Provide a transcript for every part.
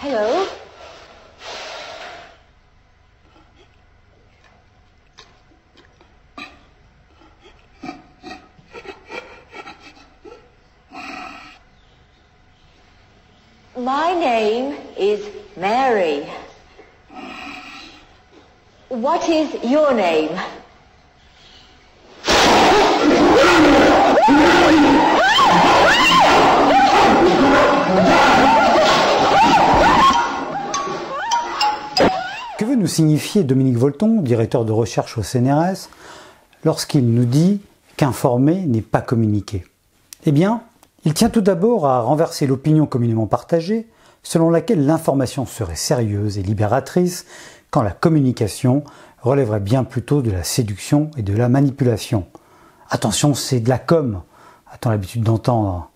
Hello. My name is Mary. What is your name? Que veut nous signifier Dominique Volton, directeur de recherche au CNRS, lorsqu'il nous dit qu'informer n'est pas communiquer? Eh bien, il tient tout d'abord à renverser l'opinion communément partagée selon laquelle l'information serait sérieuse et libératrice quand la communication relèverait bien plutôt de la séduction et de la manipulation. Attention, c'est de la com, a-t-on l'habitude d'entendre.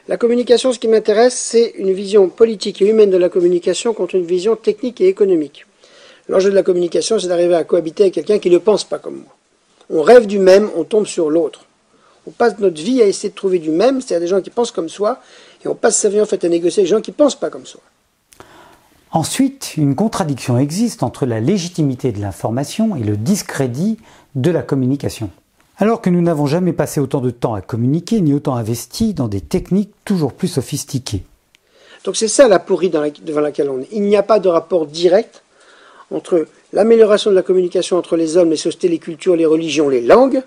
La communication, ce qui m'intéresse, c'est une vision politique et humaine de la communication contre une vision technique et économique. L'enjeu de la communication, c'est d'arriver à cohabiter avec quelqu'un qui ne pense pas comme moi. On rêve du même, on tombe sur l'autre. On passe notre vie à essayer de trouver du même, c'est-à-dire des gens qui pensent comme soi, et on passe sa vie en fait à négocier avec des gens qui ne pensent pas comme soi. Ensuite, une contradiction existe entre la légitimité de l'information et le discrédit de la communication. Alors que nous n'avons jamais passé autant de temps à communiquer, ni autant investi dans des techniques toujours plus sophistiquées. Donc c'est ça la pourrie devant laquelle on est. Il n'y a pas de rapport direct entre l'amélioration de la communication entre les hommes, les sociétés, les cultures, les religions, les langues,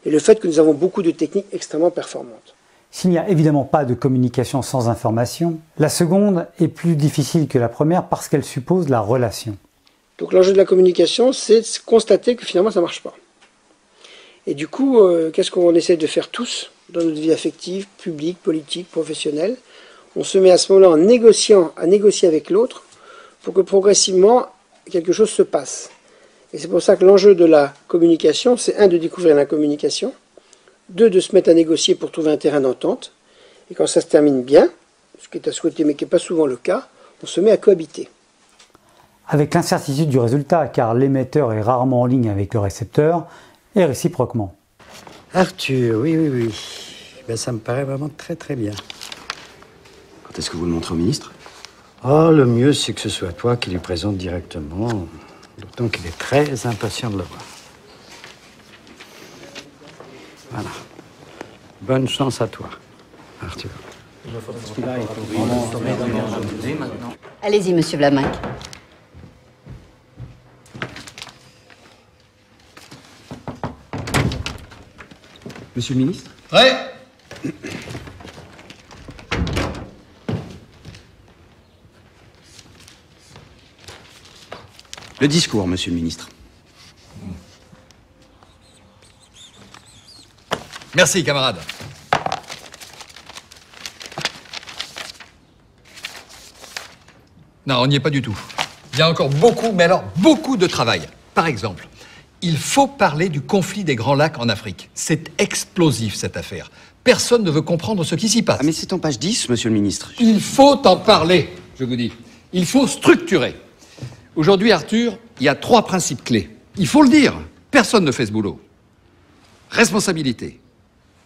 et le fait que nous avons beaucoup de techniques extrêmement performantes. S'il n'y a évidemment pas de communication sans information, la seconde est plus difficile que la première parce qu'elle suppose la relation. Donc l'enjeu de la communication, c'est de constater que finalement ça ne marche pas. Et du coup, qu'est-ce qu'on essaie de faire tous dans notre vie affective, publique, politique, professionnelle? On se met à ce moment-là à négocier avec l'autre pour que progressivement quelque chose se passe. Et c'est pour ça que l'enjeu de la communication, c'est un, de découvrir la communication, deux, de se mettre à négocier pour trouver un terrain d'entente, et quand ça se termine bien, ce qui est à souhaiter mais qui n'est pas souvent le cas, on se met à cohabiter. Avec l'incertitude du résultat, car l'émetteur est rarement en ligne avec le récepteur, et réciproquement. Arthur, oui. Ben, ça me paraît vraiment très très bien. Quand est-ce que vous le montrez au ministre? Oh, le mieux, c'est que ce soit toi qui lui présente directement, d'autant qu'il est très impatient de le voir. Voilà. Bonne chance à toi, Arthur. Allez-y, monsieur Vlaminck. Monsieur le ministre? Ouais. Le discours, monsieur le ministre. Merci, camarade. Non, on n'y est pas du tout. Il y a encore beaucoup, mais alors beaucoup de travail. Par exemple, il faut parler du conflit des Grands Lacs en Afrique. C'est explosif, cette affaire. Personne ne veut comprendre ce qui s'y passe. Ah, mais c'est en page 10, monsieur le ministre. Il faut en parler, je vous dis. Il faut structurer. Aujourd'hui, Arthur, il y a 3 principes clés. Il faut le dire. Personne ne fait ce boulot. Responsabilité,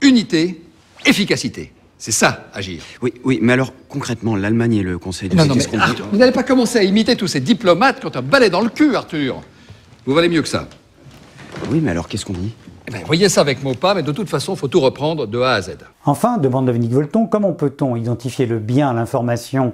unité, efficacité. C'est ça, agir. Oui, mais alors, concrètement, l'Allemagne et le Conseil de Non, sécurité... mais Arthur, vous n'allez pas commencer à imiter tous ces diplomates qui ont un balai dans le cul, Arthur. Vous valez mieux que ça. Oui, mais alors, qu'est-ce qu'on dit? Eh bien, voyez ça avec Maupas, mais de toute façon, il faut tout reprendre de A à Z. Enfin, demande Dominique Volton, comment peut-on identifier le bien à l'information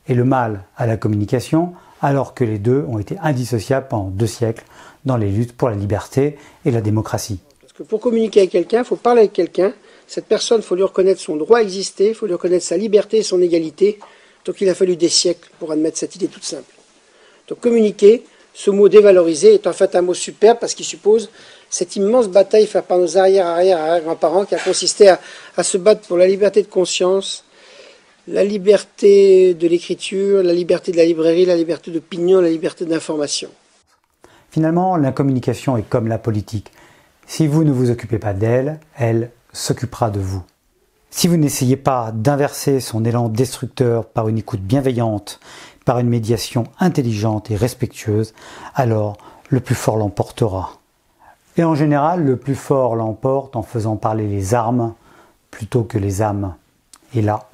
et le mal à la communication, alors que les deux ont été indissociables pendant 2 siècles dans les luttes pour la liberté et la démocratie? Parce que pour communiquer avec quelqu'un, il faut parler avec quelqu'un. Cette personne, il faut lui reconnaître son droit à exister, il faut lui reconnaître sa liberté et son égalité. Donc il a fallu des siècles pour admettre cette idée toute simple. Donc communiquer, ce mot dévalorisé, est en fait un mot superbe parce qu'il suppose cette immense bataille faite par nos arrière-grands-parents qui a consisté à se battre pour la liberté de conscience, la liberté de l'écriture, la liberté de la librairie, la liberté d'opinion, la liberté d'information. Finalement, la communication est comme la politique. Si vous ne vous occupez pas d'elle, elle s'occupera de vous. Si vous n'essayez pas d'inverser son élan destructeur par une écoute bienveillante, par une médiation intelligente et respectueuse, alors le plus fort l'emportera. Et en général, le plus fort l'emporte en faisant parler les armes plutôt que les âmes. Et là,